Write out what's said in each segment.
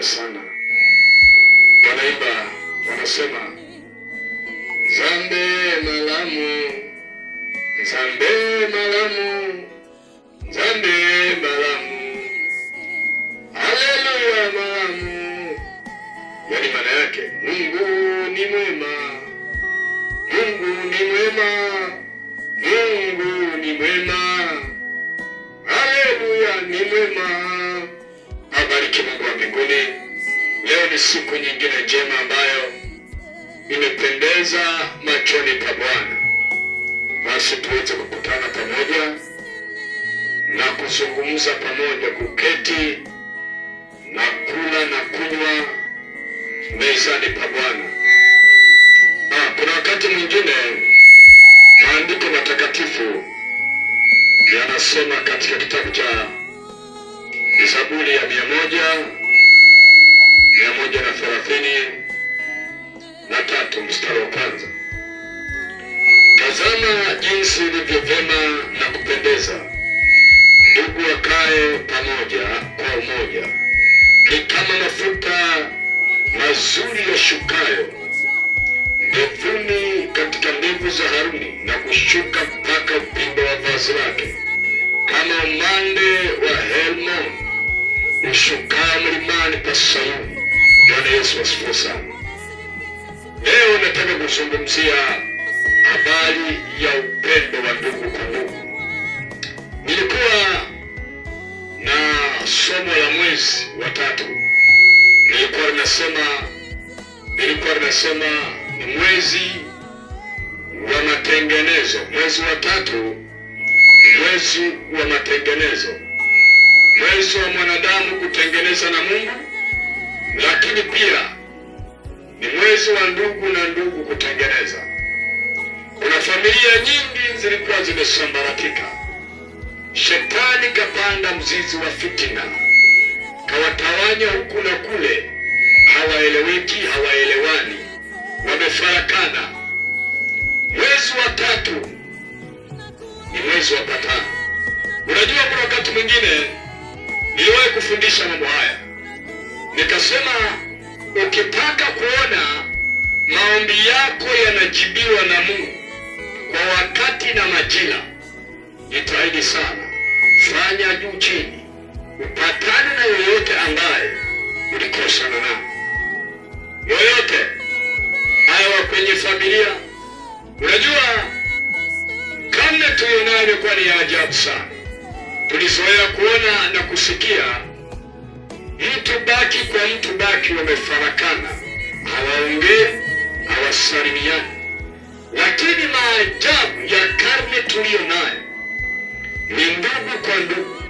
wanapenda sana. Wanaimba, wanasema Zambe malamu, Zambe malamu, Zambe malamu, haleluya malamu. Yani maana yake Mungu ni mwema, Mungu ni mwema, Mungu ni mwema, haleluya ni mwema. Abariki Mungu wa mbinguni. Leo ni siku nyingine njema ambayo imependeza machoni pa Bwana. Basi tuweze kukutana pamoja na kuzungumza pamoja, kuketi na kula na kunywa mezani pa Bwana. Kuna wakati mwingine maandiko matakatifu yanasema katika kitabu cha Zaburi ya 133 mstari wa kwanza. Tazama jinsi ilivyo vyema na kupendeza ndugu wakae pamoja kwa umoja. Ni kama mafuta mazuri yashukayo mbevuni katika ndevu za Haruni na kushuka mpaka upindo wa vazi lake, kama umande wa Hermon ushukaa mlimani pa Sayuni. Bwana Yesu asifiwe sana. Leo nataka kuzungumzia habari ya upendo wa ndugu kwa ndugu. Nilikuwa na somo la mwezi wa 3. Nilikuwa nasema ni mwezi wa matengenezo. Mwezi wa 3, mwezi wa matengenezo. Mwezi wa mwanadamu kutengeneza na Mungu, lakini pia ni mwezi wa ndugu na ndugu kutengeneza. Kuna familia nyingi zilikuwa zimesambaratika. Shetani kapanda mzizi wa fitina, kawatawanya huku na kule, hawaeleweki, hawaelewani, wamefarakana. Mwezi wa 3 ni mwezi wa patano. Unajua kuna wakati mwingine niliwahi kufundisha mambo haya, nikasema ukitaka kuona maombi yako yanajibiwa na Mungu kwa wakati na majira, jitahidi sana, fanya juu chini, upatane na yoyote ambaye ulikosana naye. Yoyote awe kwenye familia. Unajua kama tuyonayo kwa ni ajabu sana. Tulizoea kuona na kusikia mtu baki kwa mtu baki wamefarakana, hawaongei, hawasalimiani. Lakini maajabu ya karne tuliyonayo ni ndugu kwa ndugu,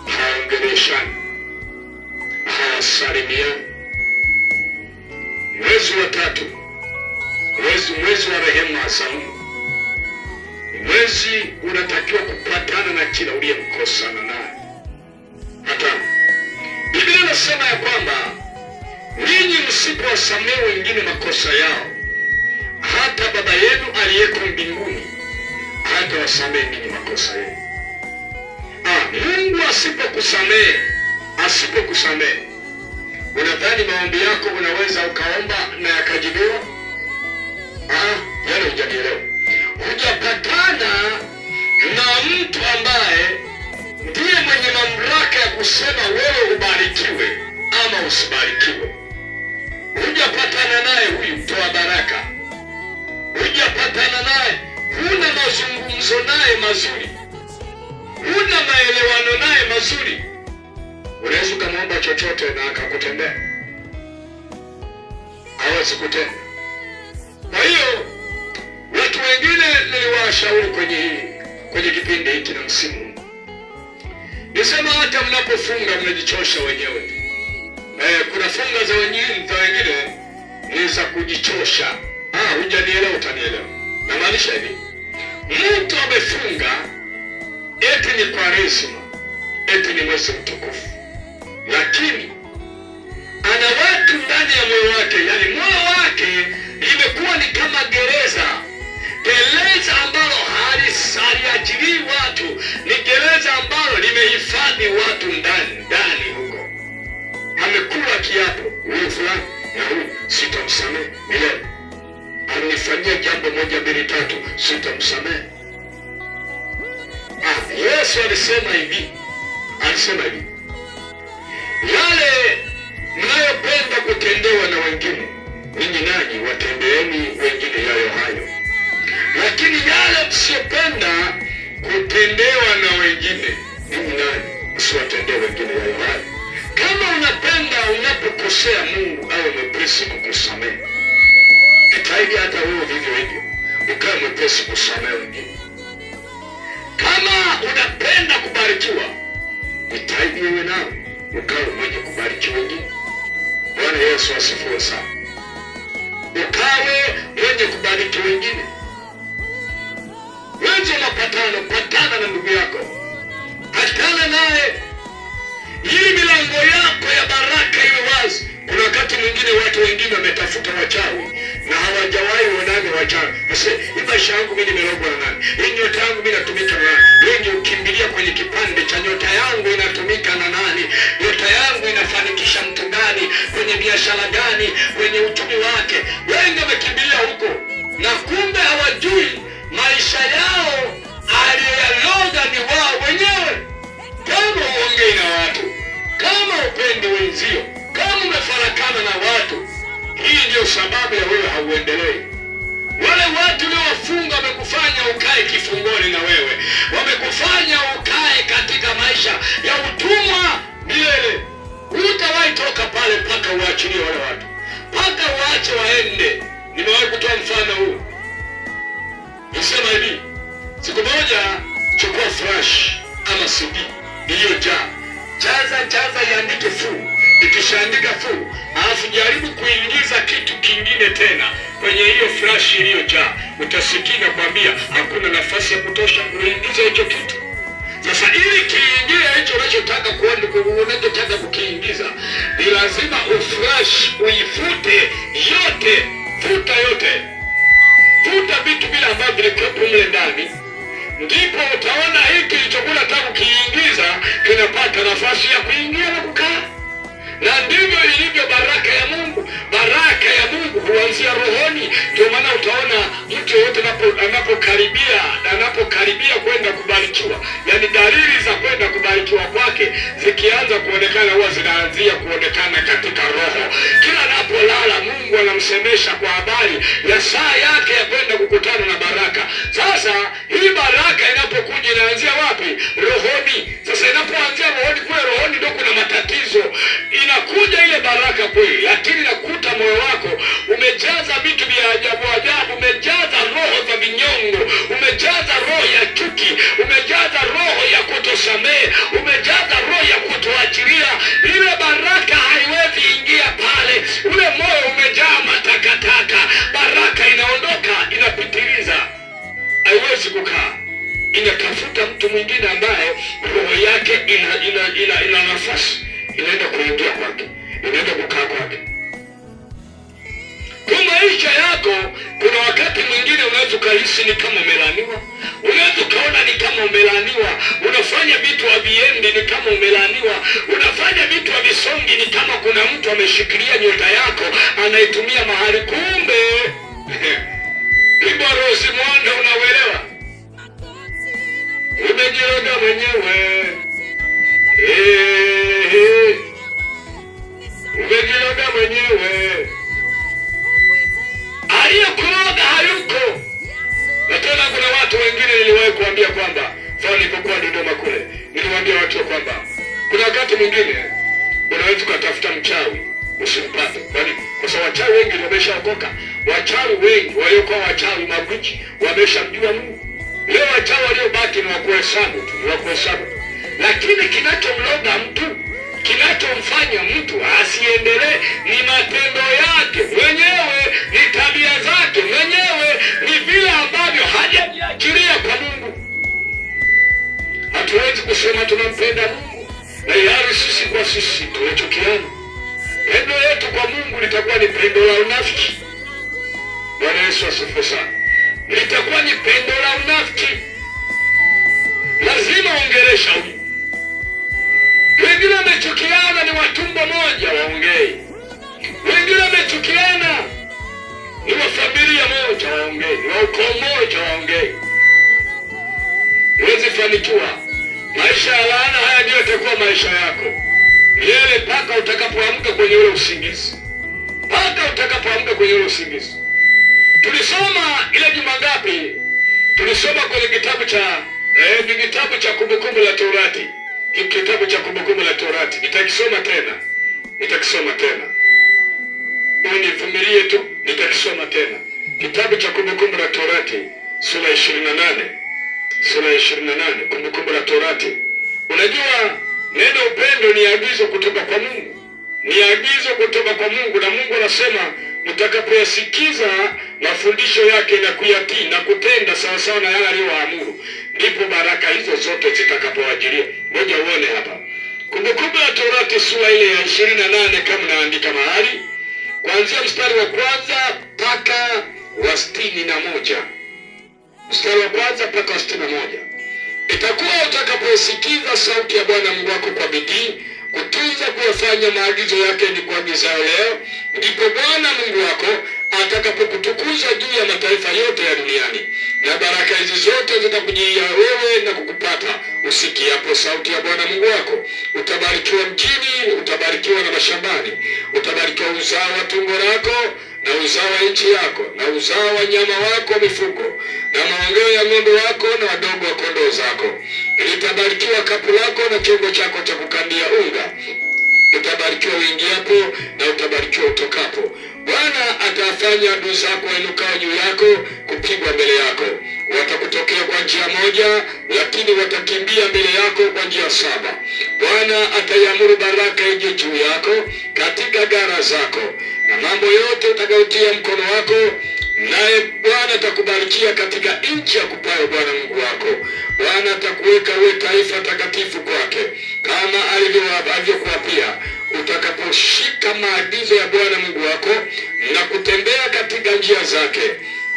hawaongeleshani, hawasalimiani. Mwezi wa 3, mwezi wa rehema za Mungu. Mwezi unatakiwa kupatana na kila uliyemkosana naye. Hata Biblia inasema ya kwamba ninyi msipowasamehe wengine makosa yao, hata Baba yenu aliyeko mbinguni hata wasamehe ninyi makosa yenu. Mungu asipokusamehe, unadhani maombi yako unaweza ukaomba na yakajibiwa? Yale hujanielewa. Hujapatana na mtu ambaye ndiye mwenye mamlaka ya kusema wewe ubarikiwe ama usibarikiwe. Hujapatana naye huyu mtoa baraka. Hujapatana naye, huna mazungumzo naye mazuri, huna maelewano naye mazuri. Unaweza kumwomba chochote na akakutendea? Hawezi kutenda. Kwa hiyo watu wengine niliwashauri kwenye kipindi hiki na msimu, nisema hata mnapofunga mnajichosha wenyewe. Kuna funga za wengine ni za kujichosha. Hujanielewa, utanielewa. Na maanisha hivi, mtu amefunga eti ni Kwaresima, eti ni mwezi mtukufu, lakini ana watu ndani ya moyo wake, yani moyo wake imekuwa ni kama gereza ambalo haliajiri watu, ni gereza ambalo limehifadhi watu ndani huko. amekula kiapo, huyu fulani na huyu sitamsamehe milele. Alinifanyia jambo moja mbili tatu, sitamsamehe. Yesu alisema hivi, yale mnayopenda kutendewa na wengine, ninyi nanyi watendeeni wengine yayo hayo. Lakini yale msiyopenda kutendewa na wengine, ninyi nanyi msiwatendee wengine yayo hayo. Kama unapenda unapokosea Mungu awe mwepesi kukusamehe, jitahidi hata wewe vivyo hivyo ukawe mwepesi kusamehe wengine. Kama unapenda kubarikiwa, jitahidi wewe nawe ukawe mwenye kubariki wengine. Bwana Yesu asifiwe sana. Ukawe mwenye kubariki wengine. Wenzo mapatano, patana na ndugu yako, patana naye ili milango yako ya baraka iwe wazi. Kuna wakati mwingine watu wengine wametafuta wachawi na hawajawahi wanane wachawi. Sasa hii maisha yangu mimi nimerogwa na nani? Hii nyota yangu mimi natumika na nani? Wengi ukimbilia kwenye kipande cha nyota yangu inatumika na nani? Nyota yangu inafanikisha mtu gani? Kwenye biashara gani? Kwenye uchumi wake? Wengi wamekimbilia huko na kumbe hawajui maisha yao aliyaloga ni wao wenyewe. Kama uongei na watu, kama upendi wenzio, kama umefarakana na watu, hii ndio sababu ya wewe hauendelei. Wale watu uliowafunga wamekufanya ukae kifungoni na wewe. Wamekufanya ukae katika maisha ya utumwa milele. Hutawahi toka pale mpaka uachilie wale watu, mpaka waache waende. Nimewahi kutoa mfano huu. Nisema hivi, siku moja chukua flash ama CD iliyojaa, jaza iandike full. Ikishaandika full, alafu jaribu kuingiza kitu kingine tena kwenye hiyo flash iliyojaa, utasikia nakwambia hakuna nafasi ya kutosha kuingiza hicho kitu. Sasa ili kiingie hicho unachotaka kukiingiza, ni lazima uflash, uifute yote, futa yote. Futa vitu vile ambavyo vilikuwa mle ndani, ndipo utaona hiki kilichokuwa nataka kukiingiza kinapata nafasi ya kuingia na kukaa. Na ndivyo ilivyo baraka ya Mungu. Baraka ya Mungu huanzia rohoni. Ndio maana utaona mtu yote anapokaribia kwenda kubarikiwa, yani dalili za kwenda kubarikiwa kwake zikianza kuonekana, huwa zinaanzia kuonekana katika roho. Kila anapolala Mungu anamsemesha kwa habari ya saa yake ya kwenda kukutana na baraka. Sasa hii baraka inapokuja inaanzia wapi? Rohoni. Sasa inapoanzia rohoni, kule rohoni ndio kuna matatizo. Inakuja ile baraka kweli, lakini nakuta moyo wako umejaza vitu vya ajabu ajabu, umejaza roho za vinyongo, umejaza roho ya chuki, umejaza roho ya kutosamehe, umejaza roho ya kutoachilia. Ile baraka haiwezi ingia pale. Ule moyo umejaa matakataka, baraka inaondoka, inapitiliza, haiwezi kukaa. Inatafuta mtu mwingine ambaye roho yake ina nafasi, inaenda kuingia kwake, inaenda kukaa kwake. Kwa maisha yako, kuna wakati mwingine unaweza ukahisi ni kama umelaniwa. Unaweza ukaona ni kama umelaniwa. Unafanya vitu haviendi, ni kama umelaniwa. Unafanya vitu havisongi, ni kama kuna mtu ameshikilia nyota yako anaitumia mahali. Kumbe Ibo Rose Mwanda, unawelewa? Umejiroga mwenyewe. Umejiroga mwenyewe. Aliyekuroga hayuko. Na tena kuna watu wengine niliwahi kuambia kwamba, sawa nilipokuwa Dodoma kule, niliwaambia watu kwamba kuna wakati mwingine unaweza kutafuta mchawi usimpate. Kwa sababu wachawi wengi wameshaokoka. Wachawi wengi waliokuwa wachawi magwiji wameshamjua Mungu. Leo wachawi waliobaki ni wakuhesabu tu, wakuhesabu. Lakini kinachomloga mtu, kinachomfanya mtu asiendelee ni matendo yake mwenyewe, ni tabia zake mwenyewe, ni vile ambavyo hajajiachilia kwa Mungu. Hatuwezi kusema tunampenda Mungu na yari sisi kwa sisi tumechukiana. Pendo yetu kwa Mungu litakuwa ni pendo la unafiki. Bwana Yesu asifiwe sana. Litakuwa ni pendo la unafiki. Lazima ongelesha huyu. Wengine wamechukiana ni watu tumbo moja waongei, wengine wamechukiana, ni wa familia moja waongei, ni wa ukoo moja waongei. Huwezi fanikiwa. Maisha ya laana haya ndio yatakuwa maisha yako milele mpaka utakapoamka kwenye ule usingizi. Mpaka utakapoamka kwenye ule usingizi. Tulisoma ile juma ngapi? Tulisoma kwenye kitabu cha Kumbukumbu la Torati. Kitabu cha Kumbukumbu la Torati. Nitakisoma tena. Univumilie tu, nitakisoma tena. Kitabu cha Kumbukumbu la Torati sura 28. Kumbukumbu la Torati. Unajua neno upendo ni agizo kutoka kwa Mungu. Ni agizo kutoka kwa Mungu, na Mungu anasema mtakapoyasikiza mafundisho yake na kuyatii na kutenda sawa sawa na yale aliyowaamuru, ndipo baraka hizo zote zitakapowajilia. Ngoja uone hapa. Kumbukumbu la Torati sura ile ya 28 kama naandika mahali, kuanzia mstari wa kwanza mpaka wa 61. Mstari wa kwanza mpaka 61. Itakuwa utakaposikiza sauti ya Bwana Mungu wako kwa bidii, kutunza kuyafanya maagizo yake ni kuagiza leo, ndipo Bwana Mungu wako atakapokutukuza juu ya mataifa yote ya duniani. Na baraka hizi zote zitakujia wewe na kukupata usikiapo sauti ya Bwana Mungu wako. Utabarikiwa mjini, utabarikiwa na mashambani, utabarikiwa uzao wa tumbo lako na uzao wa nchi yako, na uzao wa nyama wako mifugo, na maongeo ya ng'ombe wako na wadogo wa kondoo zako. Litabarikiwa kapu lako na chombo chako cha kukandia unga. Utabarikiwa uingiapo na utabarikiwa utokapo. Bwana atafanya adui zako wainukao juu yako kupigwa mbele yako. Watakutokea kwa njia moja, lakini watakimbia mbele yako kwa njia 7. Bwana ataiamuru baraka ije juu yako katika gara zako na mambo yote utakayotia mkono wako, naye Bwana atakubarikia katika nchi ya kupayo Bwana Mungu wako. Bwana atakuweka uwe taifa takatifu kwake, kama alivyokuapia, utakaposhika maagizo ya Bwana Mungu wako na kutembea katika njia zake.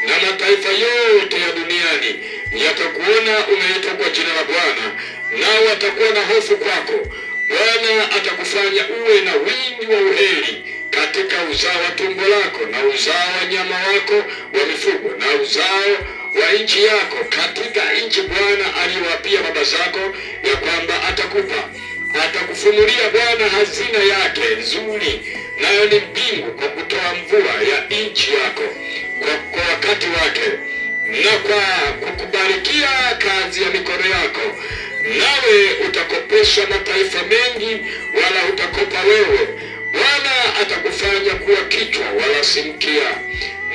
Na mataifa yote ya duniani yatakuona umeitwa kwa jina la Bwana, nao watakuwa na hofu kwako. Bwana atakufanya uwe na wingi wa uheri katika uzao wa tumbo lako, na uzao wa nyama wako wa mifugo, na uzao wa nchi yako, katika nchi Bwana aliyowaapia baba zako ya kwamba atakupa. Atakufunulia Bwana hazina yake nzuri, nayo ni mbingu, kwa kutoa mvua ya nchi yako kwa wakati wake, na kwa kukubarikia kazi ya mikono yako. Nawe utakopesha mataifa mengi, wala utakopa wewe. Bwana atakufanya kuwa kichwa wala si mkia,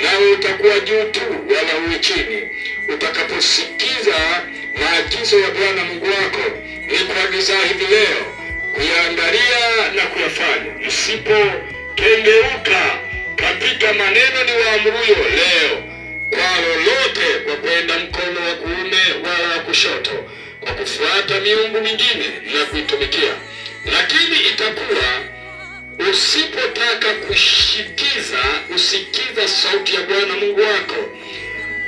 nawe utakuwa juu tu wala huwi chini. Utakaposikiza maagizo ya Bwana Mungu wako ni kuagiza hivi leo, kuyaangalia na kuyafanya, msipokengeuka katika maneno ni waamuruyo leo, kwa lolote, kwa kwenda mkono wa kuume wala wa kushoto, kwa kufuata miungu mingine na kuitumikia. Lakini itakuwa usipotaka usikiza sauti ya Bwana Mungu wako,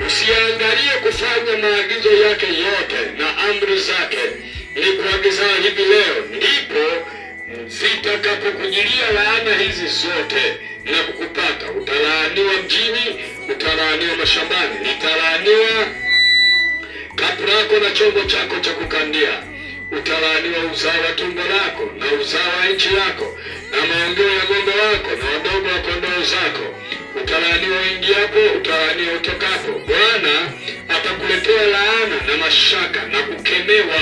usiangalie kufanya maagizo yake yote na amri zake ni kuagiza hivi leo, ndipo zitakapokujilia laana hizi zote na kukupata. Utalaaniwa mjini, utalaaniwa mashambani, litalaaniwa kapu lako na chombo chako cha kukandia. Utalaaniwa uzao wa tumbo lako na uzao wa nchi yako, na maongeo ya ng'ombe wako na wadogo wa kondoo zako. Utalaaniwa uingiapo, utalaaniwa utokapo. Bwana atakuletea laana na mashaka na kukemewa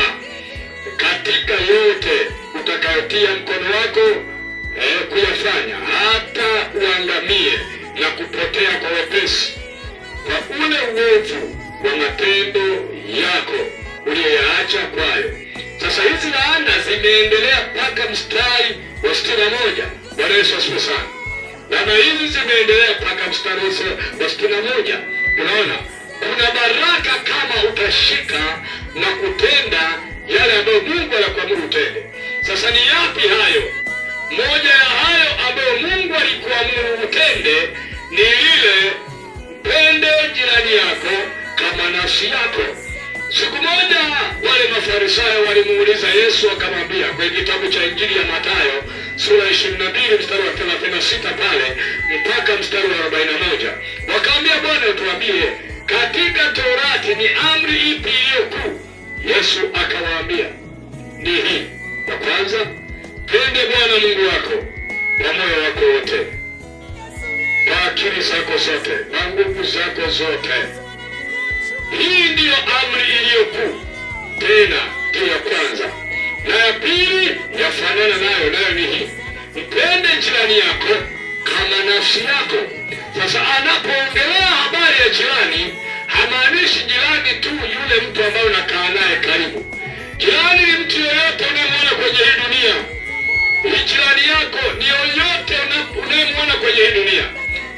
katika yote utakayotia mkono wako kuyafanya, hata uangamie na kupotea kwa wepesi kwa ule uovu wa matendo yako uliyoyaacha kwayo. Sasa hizi laana zimeendelea mpaka mstari wa 61. Bwana Yesu asifiwe sana. Laana hizi zimeendelea mpaka mstari wa 61. Unaona, kuna baraka kama utashika na kutenda yale ambayo Mungu anakuamuru utende. Sasa ni yapi hayo? Moja ya hayo ambayo Mungu alikuamuru utende ni ile, pende jirani yako kama nafsi yako. Siku moja wale Mafarisayo walimuuliza Yesu, akamwambia kwenye kitabu cha Injili ya Mathayo sura 22 mstari wa 36 pale mpaka mstari wa 41. Wakamwambia, Bwana, tuambie, katika Torati ni amri ipi iliyo kuu? Yesu akawaambia, ni hii: ya kwanza, pende Bwana Mungu wako kwa moyo wako wote, kwa akili zako zote, kwa nguvu zako zote. Hii ndiyo amri iliyo kuu, tena ndiyo ya kwanza. Na ya pili yafanana nayo, nayo ni hii: mpende jirani yako kama nafsi yako. Sasa anapoongelea habari ya jirani, hamaanishi jirani tu yule mtu ambaye unakaa naye karibu. Jirani ni mtu yeyote unayemwona kwenye hii dunia. Jirani yako ni yoyote unayemwona kwenye hii dunia.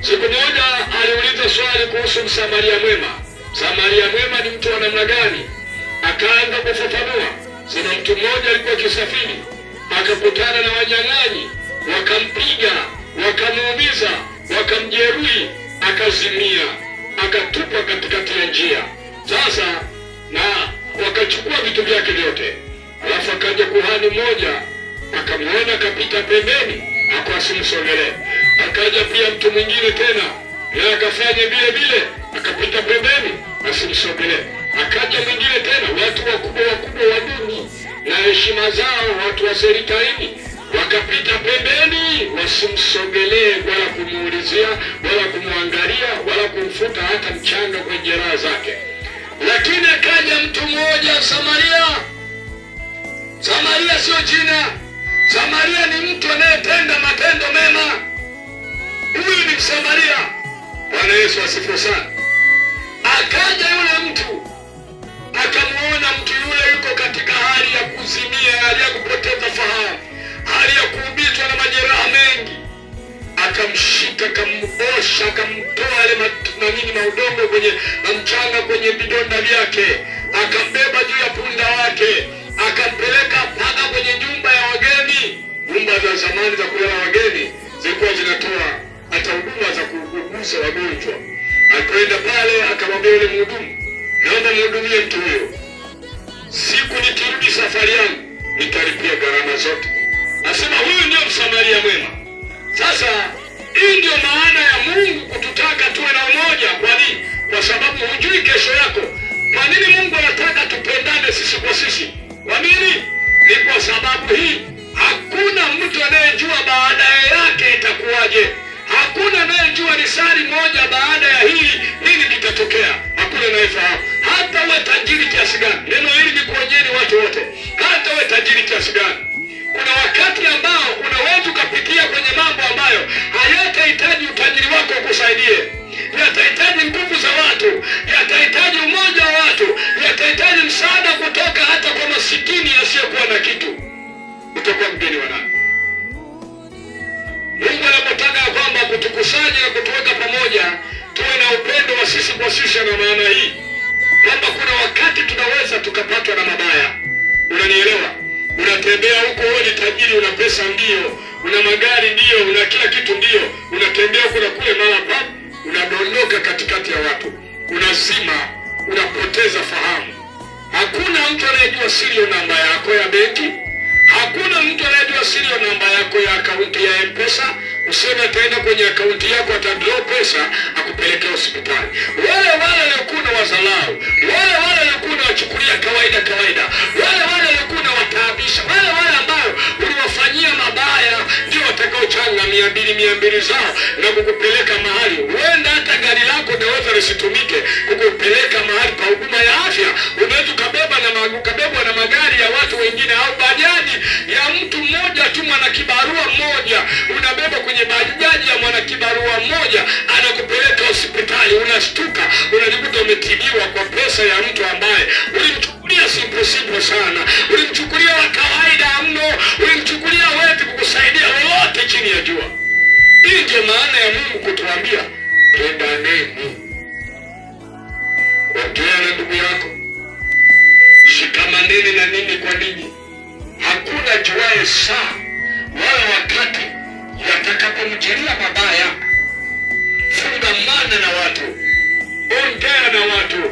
Siku moja aliuliza swali kuhusu Msamaria mwema. Msamaria mwema ni mtu wa namna gani? Akaanza kufafanua. Sema mtu mmoja alikuwa kisafiri, akakutana na wanyang'anyi, wakampiga, wakamuumiza, wakamjeruhi, akazimia, akatupwa katikati ya njia. Sasa na wakachukua vitu vyake vyote. Alafu akaja kuhani mmoja, akamuona, akapita pembeni, asimsogelee. Akaja pia mtu mwingine tena, na akafanya vile vile, akapita pembeni, asimsogelee. Akaja mwingine tena, watu wakubwa wa dini na heshima zao, watu wa serikalini, wakapita pembeni, wasimsogelee wala kumuulizia wala kumwangalia wala kumfuta hata mchanga kwenye jeraha zake. Lakini akaja mtu mmoja Samaria. Samaria sio jina. Samaria ni mtu anayetenda matendo mema. Huyu ni Msamaria. Bwana Yesu asifiwe sana. Akaja yule mtu, akamuona mtu yule yuko katika hali ya kuzimia, hali ya kupoteza fahamu, hali ya kuumizwa na majeraha mengi. Akamshika, akamosha, akamtoa yale maudongo kwenye mchanga kwenye vidonda vyake, akambeba juu ya punda wake, akampeleka mpaka kwenye nyumba ya wageni. Nyumba za zamani za kulala wageni zilikuwa zinatoa hata huduma za kugusa wagonjwa. Akaenda pale, akamwambia yule mhudumu, naomba mhudumie mtu huyo. Siku nikirudi safari yangu nitalipia gharama zote. Asema huyu ndio Msamaria mwema. Sasa hii ndio maana ya Mungu kututaka tuwe na umoja. Kwa nini? Kwa sababu hujui kesho yako. Kwa nini Mungu anataka tupendane sisi kwa sisi? Kwa nini? Ni kwa sababu hii, hakuna mtu anayejua baadaye yake itakuwaje. Hakuna anayejua risali moja baada ya hii nini kitatokea. Hakuna anayefahamu. Hata uwe tajiri kiasi gani. Neno hili ni kuonyeni watu wote. Hata uwe tajiri kiasi gani, kuna wakati ambao unaweza ukapitia kwenye mambo ambayo hayatahitaji utajiri wako ukusaidie. Yatahitaji nguvu za watu, yatahitaji umoja wa watu, yatahitaji msaada kutoka hata kwa masikini asiyekuwa na kitu. Utakuwa mgeni wa nani? Mungu anapotaka kwamba kutukusanya na kutuweka pamoja, tuwe na upendo wa sisi kwa sisi. Na maana hii kwamba kuna wakati tunaweza tukapatwa na mabaya. Unanielewa? Unatembea huko, wewe ni tajiri, una pesa ndio, una magari ndio, una kila kitu ndio, unatembea huko na kule, mara pap, unadondoka katikati ya watu, unazima, unapoteza fahamu. Hakuna mtu anayejua serial namba yako ya benki. Hakuna mtu anayejua serial namba yako ya akaunti ya M-Pesa. Useme ataenda kwenye akaunti yako, atadraw pesa, akupeleke hospitali. Wale waliokuwa wazalau, wale waliokuwa wachukulia kawaida, wale waliokuwa wataabisha, wale ambao uliwafanyia mabaya, ndio watakaochanga 200 zao na kukupeleka mahali. Huenda hata gari lako naweza lisitumike kukupeleka mahali pa huduma ya afya. Unaweza ukabebwa na magari ya watu wengine, au bajaji ya mtu mmoja tu, mwana kibarua mmoja, unabeba kwenye bajaji ya mwana kibarua mmoja, anakupeleka hospitali. Unashtuka, unajikuta umetibiwa kwa pesa ya mtu ambaye ulimchukulia simple sana, ulimchukulia wa kawaida mno, ulimchukulia wewe kukusaidia lolote chini ya jua. Hii ndio maana ya Mungu kutuambia pendaneni. Ongea na ndugu yako, shikamaneni na nini kwa nini. Hakuna juaye saa wala wakati yatakapomjilia mabaya. Fungamana na watu, ongea na watu,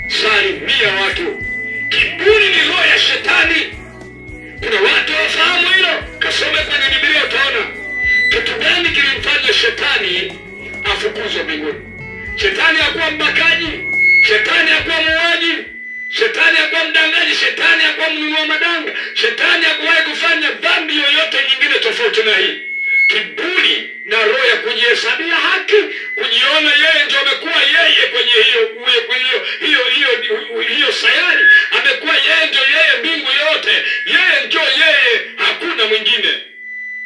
salimia watu. Kiburi ni roho ya shetani. Kuna watu wafahamu hilo? Kasome kwenye Biblia utaona kitu gani kilimfanya shetani afukuzwe mbinguni. Shetani hakuwa mbakaji, shetani hakuwa muuaji, shetani hakuwa mdangaji, shetani hakuwa mnunua madanga, shetani hakuwahi kufanya dhambi yoyote nyingine tofauti na hii. Kiburi na roho ya kujihesabia haki, kujiona yeye ndio amekuwa yeye kwenye hiyo sayari, amekuwa yeye ndio yeye mbingu yote, yeye ndio yeye, hakuna mwingine.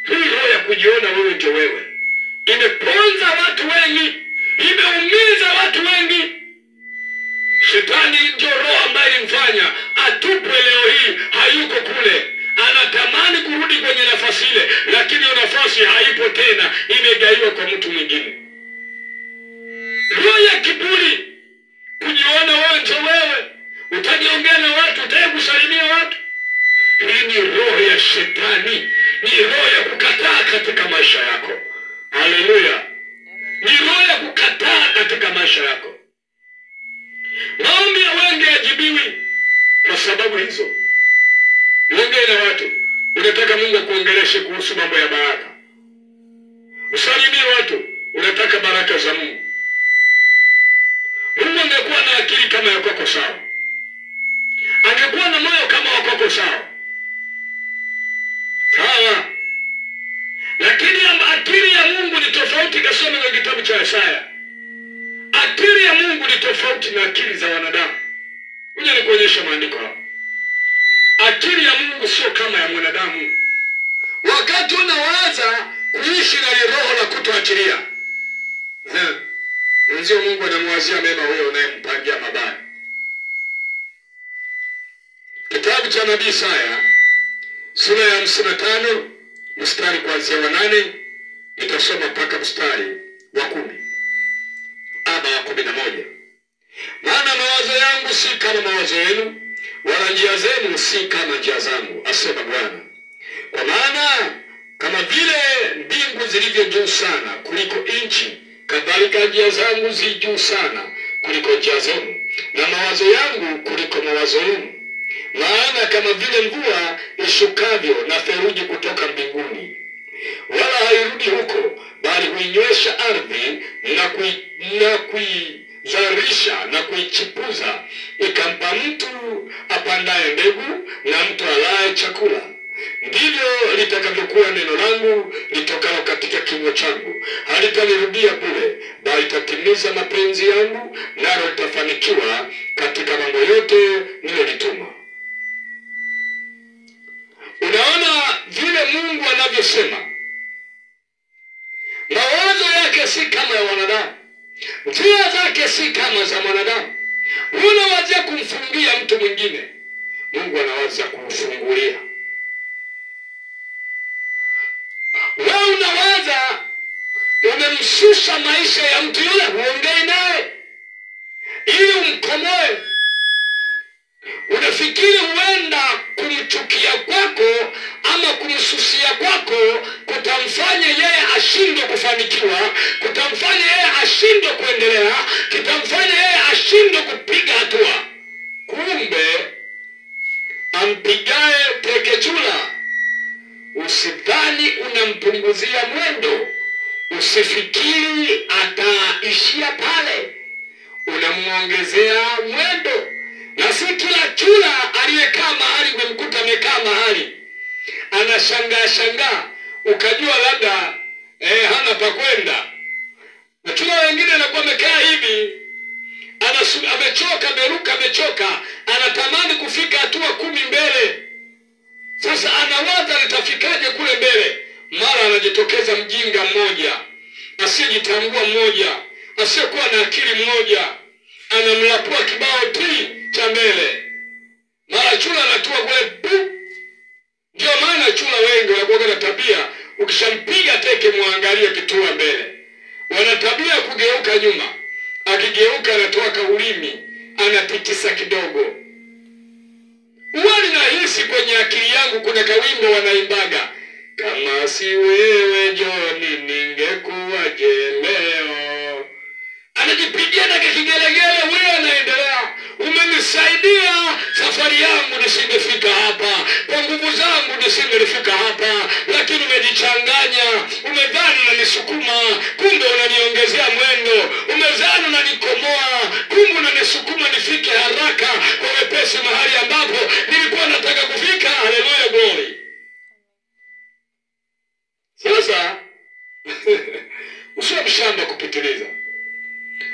Hii roho ya kujiona wewe ndio wewe imeponza watu wengi, imeumiza watu wengi. Shetani ndio roho ambaye ilimfanya atupwe leo hii, hayuko kule. Anatamani kurudi kwenye nafasi ile, lakini hiyo nafasi haipo tena, imegaiwa kwa mtu mwingine. Roho ya kiburi, kujiona wewe ndio wewe, utajiongea na watu, utakusalimia watu. Hii ni roho ya shetani, ni roho ya kukataa katika maisha yako. Haleluya. Ni roho ya kukataa katika maisha yako. Maombi ya wengi yajibiwi kwa sababu hizo. Ongea na watu, unataka Mungu akuongeleshe kuhusu mambo ya baraka. Usalimie watu, unataka baraka za Mungu. Mungu angekuwa na akili kama ya kwako sawa, angekuwa na moyo kama wa kwako sawa, sawa. Lakini akili ya Mungu ni tofauti. Kasome kwenye kitabu cha Isaya. Akili ya Mungu ni tofauti na akili za wanadamu. Ngoja nikuonyeshe maandiko hapa. Akili ya Mungu sio kama ya mwanadamu. Wakati unawaza kuishi na roho la kutoachilia, mwenzio Mungu anamwazia mema wewe unayempangia mabaya. Kitabu cha nabii Isaya sura ya 55 mstari kuanzia wa 8, nitasoma mpaka mstari wa 10 ama wa 11. Maana mawazo yangu si kama mawazo yenu, wala njia zenu si kama njia zangu, asema Bwana. Kwa maana kama vile mbingu zilivyo juu sana kuliko nchi, kadhalika njia zangu zi juu sana kuliko njia zenu, na mawazo yangu kuliko mawazo yenu. Maana kama vile mvua ishukavyo na theluji kutoka mbinguni, wala hairudi huko, bali huinywesha ardhi na kuizarisha na kuichipuza, ikampa mtu apandaye mbegu na mtu alaye chakula, ndivyo litakavyokuwa neno langu litokalo katika kinywa changu. Halitanirudia bure, bali litatimiza mapenzi yangu, nalo litafanikiwa katika mambo yote niliyolituma. Unaona vile Mungu anavyosema. Mawazo yake si kama ya wanadamu, njia zake si kama za mwanadamu. Unawazia kumfungia mtu mwingine, Mungu anawazia kumfungulia. Wewe unawaza umemshusha maisha ya mtu yule, uongei naye ili umkomoe. Unafikiri huenda kumchukia kwako ama kumsusia kwako kutamfanya yeye ashindwe kufanikiwa, kutamfanya yeye ashindwe kuendelea, kitamfanya yeye ashindwe kupiga hatua. Kumbe ampigaye tekechula, usidhani unampunguzia mwendo. Usifikiri ataishia pale, unamuongezea mwendo. Na si kila chula aliyekaa mahali umemkuta amekaa mahali anashangaa ukajua labda hana pa kwenda. Na chula wengine anakuwa amekaa hivi, amechoka, ameruka, amechoka, anatamani kufika hatua 10 mbele. Sasa anawaza nitafikaje kule mbele. Mara anajitokeza mjinga mmoja, asiyejitambua mmoja, asiyekuwa na akili mmoja, anamlapua kibao cha mbele. Mara chula anatua kule. Ndio maana chula wengi wanakuwa na tabia, ukishampiga teke muangalie kitua mbele. Wana tabia kugeuka nyuma. Akigeuka anatoa kaulimi, anatikisa kidogo. Wali nahisi kwenye akili yangu kuna kawimbo wanaimbaga, kama si wewe Joni ningekuwaje leo. Anajipigia na kigelegele, wewe anaendelea. ungenisaidia safari yangu nisingefika hapa, kwa nguvu zangu nisingelifika hapa, lakini umejichanganya. Umedhani unanisukuma, kumbe unaniongezea mwendo. Umedhani unanikomoa, kumbe unanisukuma nifike haraka kwa wepesi mahali ambapo nilikuwa nataka kufika. Haleluya, glory. Sasa usiwe mshamba kupitiliza.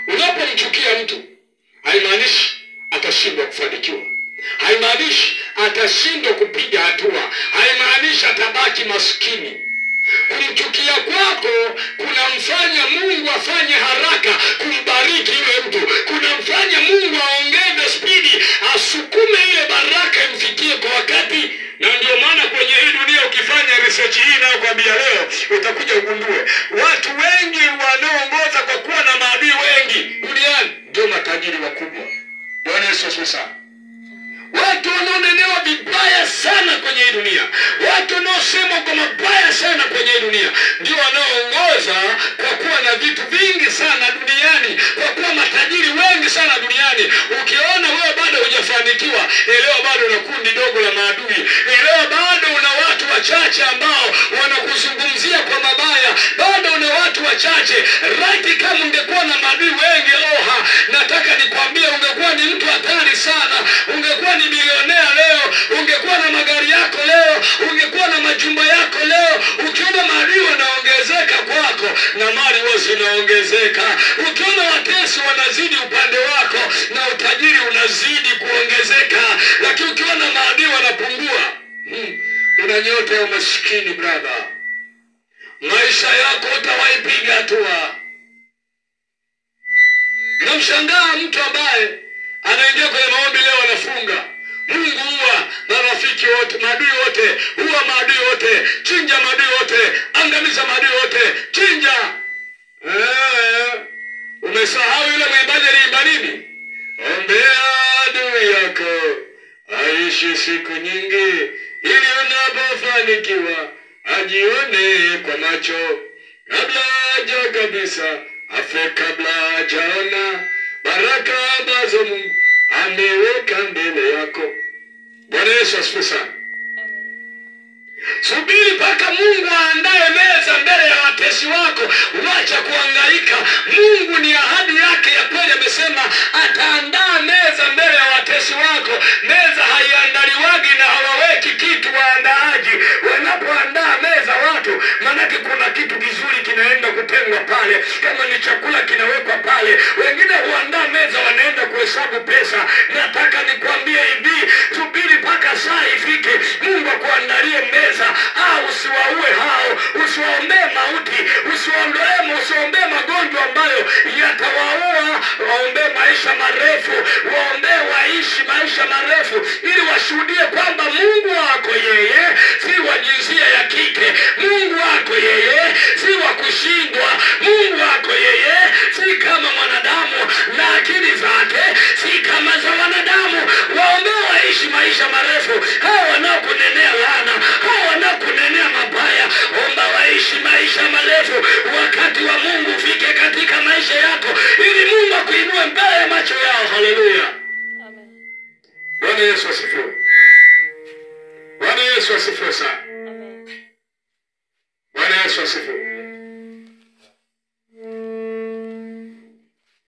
Unapomchukia mtu haimaanishi atashindwa kufanikiwa, haimaanishi atashindwa kupiga hatua, haimaanishi atabaki maskini. Kumchukia kwako kunamfanya Mungu afanye haraka kumbariki yule mtu, kunamfanya Mungu aongeze spidi, asukume ile baraka imfikie kwa wakati. Na ndio maana kwenye hii dunia ukifanya research hii nayo kwambia leo, utakuja ugundue watu wengi wanaoongoza kwa kuwa na maadui wengi duniani ndio matajiri wakubwa. Bwana Yesu asifiwe sana. Watu wanaonenewa vibaya sana kwenye hii dunia, watu wanaosema kwa mabaya sana kwenye hii dunia ndio wanaoongoza kwa kuwa na vitu vingi sana duniani, kwa kuwa matajiri wengi sana duniani. Ukiona wewe bado hujafanikiwa, elewa bado una kundi dogo la maadui. Elewa bado una watu wachache ambao wanakuzungumzia kwa mabaya. Bado una watu wachache. Right, kama ungekuwa na maadui wengi, nataka nikwambie ungekuwa ni mtu hatari sana. Ungekuwa ni bilionea leo, ungekuwa na magari yako leo, ungekuwa na majumba yako leo. Ukiona maadui wanaongezeka kwako na mali wao zinaongezeka, ukiona watesi wanazidi upande wako na utajiri unazidi kuongezeka, lakini ukiona maadui wanapungua, una nyota ya umaskini brother. Maisha yako utawaipiga hatua. Namshangaa mtu ambaye anaingia kwenye maombi leo anafunga, Mungu huwa marafiki wote, maadui wote, huwa maadui wote, chinja maadui wote, angamiza maadui wote, chinja. Umesahau yule mwimbaji aliimba nini? Ombea adui yako aishi siku nyingi, ili unapofanikiwa ajione kwa macho, kabla haja kabisa afe, kabla hajaona baraka ambazo Mungu ameweka mbele yako. Bwana Yesu asifiwe sana. Subiri mpaka Mungu aandae meza mbele ya watesi wako. Wacha kuhangaika. Mungu ni ahadi yake ya kweli, amesema ataandaa meza mbele ya watesi wako. Meza haiandaliwagi na hawaweki kitu waandaaji. Wanapoandaa meza watu, manake kuna kitu kizuri kinaenda kutengwa pale. Kama ni chakula kinawekwa pale. Wengine huandaa meza wanaenda kuhesabu pesa. Nataka nikwambie hivi, subiri mpaka saa ifike Mungu akuandalie meza. Usiwaue hao, usiwaombee mauti, usiwaombee magonjwa ambayo yatawaua. Waombee maisha marefu, waombee waishi maisha marefu, ili washuhudie kwamba Mungu wako yeye si wa jinsia ya kike. Mungu wako yeye si wa kushindwa. Mungu wako yeye si kama mwanadamu, na akili zake si kama za wanadamu. Waombee waishi maisha marefu. Hao wanaokunenea laana, hao wanaokunenea mabaya, omba waishi maisha marefu. Wakati wa Mungu ufike katika maisha yako, ili Mungu akuinue mbele ya macho yao. Haleluya. Amen. Bwana Yesu asifiwe. Bwana Yesu asifiwe sana. Amen. Bwana Yesu asifiwe.